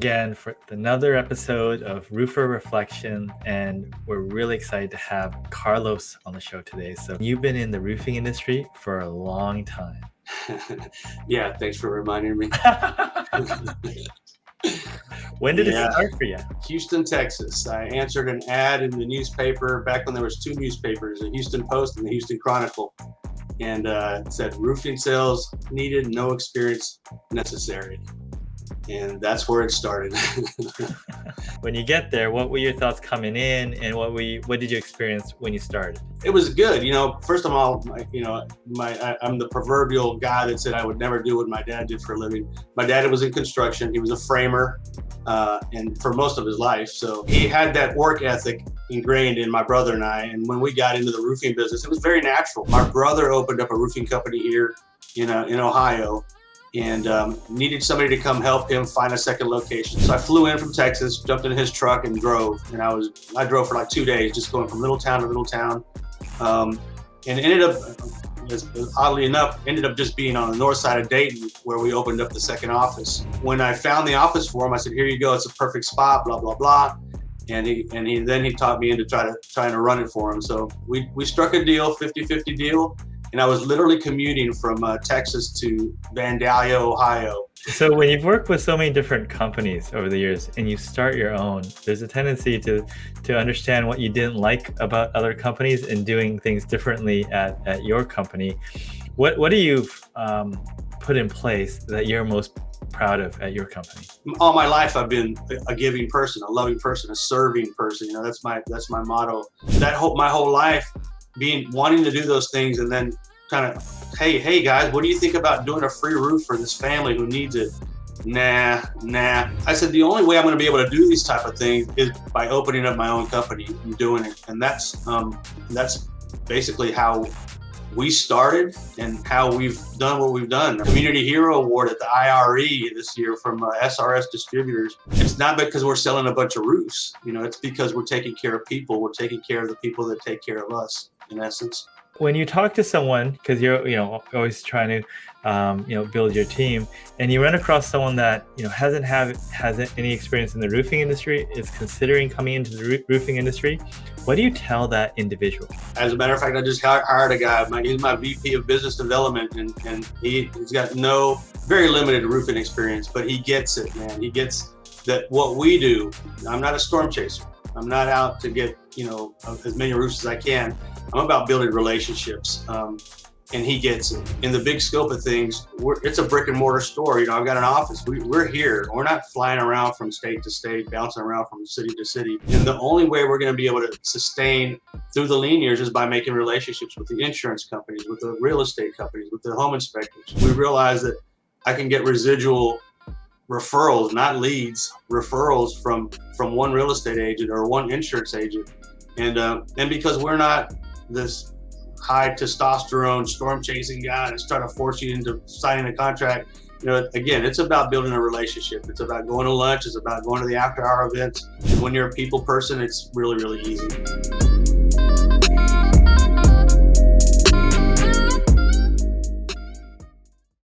again for another episode of Roofer Reflection, and we're really excited to have Carlos on the show today. So you've been in the roofing industry for a long time. Yeah, thanks for reminding me. When did it start for you? Houston, Texas. I answered an ad in the newspaper back when there was two newspapers, the Houston Post and the Houston Chronicle. And it said roofing sales needed, no experience necessary. And that's where it started. When you get there, what were your thoughts coming in, and what did you experience when you started? It was good. First of all, I'm the proverbial guy that said I would never do what my dad did for a living. My dad was in construction. He was a framer, and for most of his life. So he had that work ethic ingrained in my brother and I. And when we got into the roofing business, it was very natural. My brother opened up a roofing company here in Ohio, and needed somebody to come help him find a second location. So I flew in from Texas, jumped in his truck and drove. And I drove for like 2 days, just going from little town to little town. And ended up, oddly enough, just being on the north side of Dayton, where we opened up the second office. When I found the office for him, I said, "Here you go, it's a perfect spot, blah, blah, blah." And he taught me into trying to run it for him. So we struck a deal, 50-50 deal. And I was literally commuting from Texas to Vandalia, Ohio. So when you've worked with so many different companies over the years and you start your own, there's a tendency to understand what you didn't like about other companies and doing things differently at your company. What do you put in place that you're most proud of at your company? All my life, I've been a giving person, a loving person, a serving person. That's my motto. My whole life, wanting to do those things, and then kind of, hey guys, what do you think about doing a free roof for this family who needs it? Nah. I said, the only way I'm going to be able to do these type of things is by opening up my own company and doing it. And that's basically how we started and how we've done what we've done. Community Hero Award at the IRE this year from SRS Distributors. It's not because we're selling a bunch of roofs. It's because we're taking care of people. We're taking care of the people that take care of us, in essence. When you talk to someone, because you're always trying to build your team, and you run across someone that hasn't any experience in the roofing industry, is considering coming into the roofing industry, what do you tell that individual? As a matter of fact, I just hired a guy. He's my VP of Business Development, and he's got very limited roofing experience, but he gets it, man. He gets that what we do. I'm not a storm chaser. I'm not out to get as many roofs as I can. I'm about building relationships, and he gets it. In the big scope of things, it's a brick and mortar store. I've got an office. We're here. We're not flying around from state to state, bouncing around from city to city. And the only way we're going to be able to sustain through the lean years is by making relationships with the insurance companies, with the real estate companies, with the home inspectors. We realize that I can get residual referrals, not leads, referrals from one real estate agent or one insurance agent. And because we're not this high testosterone storm chasing guy that's trying to force you into signing a contract, again, it's about building a relationship. It's about going to lunch. It's about going to the after hour events. And when you're a people person, it's really, really easy.